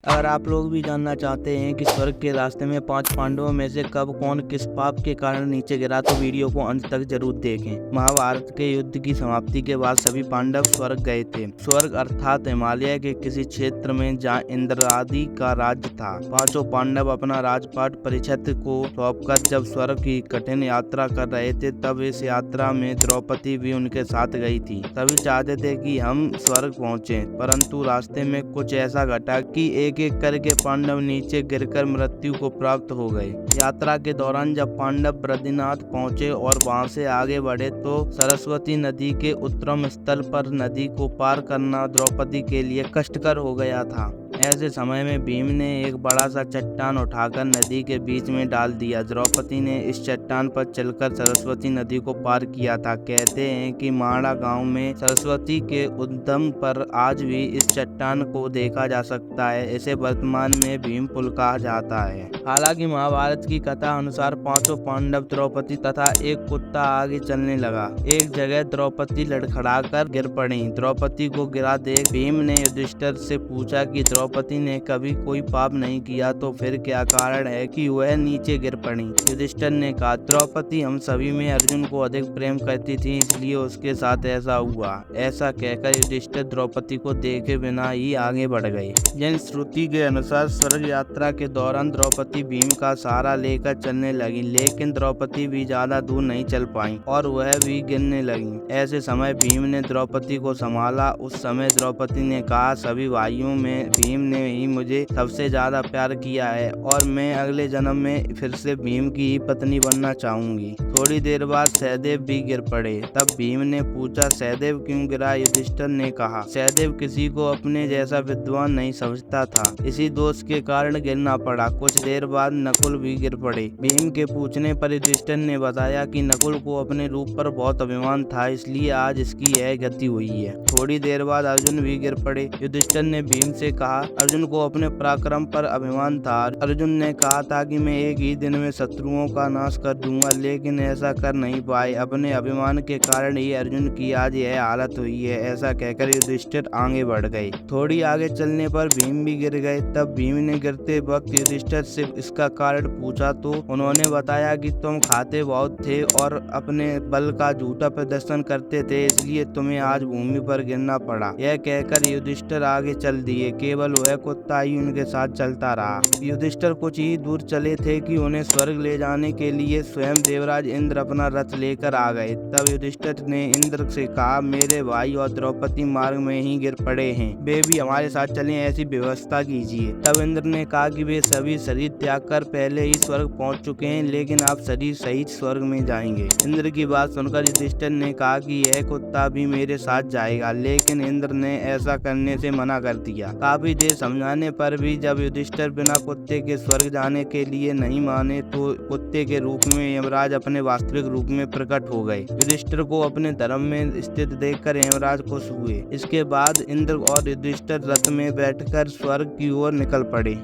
अगर आप लोग भी जानना चाहते हैं कि स्वर्ग के रास्ते में 5 पांडवों में से कब कौन किस पाप के कारण नीचे गिरा, तो वीडियो को अंत तक जरूर देखें। महाभारत के युद्ध की समाप्ति के बाद सभी पांडव स्वर्ग गए थे। स्वर्ग अर्थात हिमालय के किसी क्षेत्र में जहाँ इंद्र आदि का राज्य था। पांचों पांडव अपना राजपाट परीक्षित को सौंपकर जब स्वर्ग की कठिन यात्रा कर रहे थे, तब इस यात्रा में द्रौपदी भी उनके साथ गई थी। सभी चाहते थे कि हम स्वर्ग पहुँचे, परंतु रास्ते में कुछ ऐसा घटा कि एक एक करके पांडव नीचे गिरकर मृत्यु को प्राप्त हो गए। यात्रा के दौरान जब पांडव बद्रीनाथ पहुंचे और वहां से आगे बढ़े, तो सरस्वती नदी के उत्तम स्थल पर नदी को पार करना द्रौपदी के लिए कष्टकर हो गया था। ऐसे समय में भीम ने एक बड़ा सा चट्टान उठाकर नदी के बीच में डाल दिया। द्रौपदी ने इस चट्टान पर चलकर सरस्वती नदी को पार किया था। कहते हैं कि माड़ा गांव में सरस्वती के उद्गम पर आज भी इस चट्टान को देखा जा सकता है। इसे वर्तमान में भीम पुल कहा जाता है। हालांकि महाभारत की कथा अनुसार पांचों पांडव, द्रौपदी तथा एक कुत्ता आगे चलने लगा। एक जगह द्रौपदी लड़खड़ाकर गिर पड़ी। द्रौपदी को गिरा देख भीम ने युधिष्ठिर से पूछा कि द्रौपदी ने कभी कोई पाप नहीं किया, तो फिर क्या कारण है कि वह नीचे गिर पड़ी। युधिष्ठिर ने कहा, द्रौपदी हम सभी में अर्जुन को अधिक प्रेम करती थी, इसलिए उसके साथ ऐसा हुआ। ऐसा कहकर युधिष्ठिर द्रौपदी को देखे बिना ही आगे बढ़ गए। जैन श्रुति के अनुसार स्वर्ग यात्रा के दौरान द्रौपदी भीम का सहारा लेकर चलने लगी, लेकिन द्रौपदी भी ज्यादा दूर नहीं चल पाई और वह भी गिरने लगी। ऐसे समय भीम ने द्रौपदी को संभाला। उस समय द्रौपदी ने कहा, सभी भाइयों में भीम ने ही मुझे सबसे ज्यादा प्यार किया है और मैं अगले जन्म में फिर से भीम की ही पत्नी बनना चाहूंगी। थोड़ी देर बाद सहदेव भी गिर पड़े। तब भीम ने पूछा, सहदेव क्यों गिरा? युधिष्ठिर ने कहा, सहदेव किसी को अपने जैसा विद्वान नहीं समझता था, इसी दोष के कारण गिरना पड़ा। कुछ देर बाद नकुल भी गिर पड़े। भीम के पूछने पर युधिष्ठिर ने बताया कि नकुल को अपने रूप पर बहुत अभिमान था, इसलिए आज इसकी यह गति हुई है। थोड़ी देर बाद अर्जुन भी गिर पड़े। युधिष्ठिर ने भीम से कहा, अर्जुन को अपने पराक्रम पर अभिमान था। अर्जुन ने कहा था कि मैं एक ही दिन में शत्रुओं का नाश कर दूंगा, लेकिन ऐसा कर नहीं पाए। अपने अभिमान के कारण ही अर्जुन की आज यह हालत हुई है। ऐसा कहकर युधिष्ठिर आगे बढ़ गए। थोड़ी आगे चलने पर भीम भी गिर गए। तब भीम ने गिरते वक्त युधिष्ठिर से इसका कारण पूछा, तो उन्होंने बताया कि तुम खाते बहुत थे और अपने बल का झूठा प्रदर्शन करते थे, इसलिए तुम्हें आज भूमि पर गिरना पड़ा। यह कहकर युधिष्ठिर आगे चल दिए। केवल वह कुत्ता ही उनके साथ चलता रहा। युधिष्ठिर कुछ ही दूर चले थे कि उन्हें स्वर्ग ले जाने के लिए स्वयं देवराज इंद्र अपना रथ लेकर आ गए। तब युधिष्ठिर ने इंद्र से कहा, मेरे भाई और द्रौपदी मार्ग में ही गिर पड़े हैं, वे भी हमारे साथ चलें, ऐसी व्यवस्था कीजिए। तब इंद्र ने कहा कि वे सभी शरीर त्याग कर पहले ही स्वर्ग पहुंच चुके हैं, लेकिन आप शरीर सहित स्वर्ग में जाएंगे। इंद्र की बात सुनकर युधिष्ठिर ने कहा कि यह कुत्ता भी मेरे साथ जाएगा, लेकिन इंद्र ने ऐसा करने से मना कर दिया। काफी देर समझाने पर भी जब युधिष्ठिर बिना कुत्ते के स्वर्ग जाने के लिए नहीं माने, तो कुत्ते के रूप में यमराज अपने वास्तविक रूप में प्रकट हो गए। युधिष्ठिर को अपने धर्म में स्थित देखकर यमराज खुश हुए। इसके बाद इंद्र और युधिष्ठिर रथ में बैठकर स्वर्ग की ओर निकल पड़े।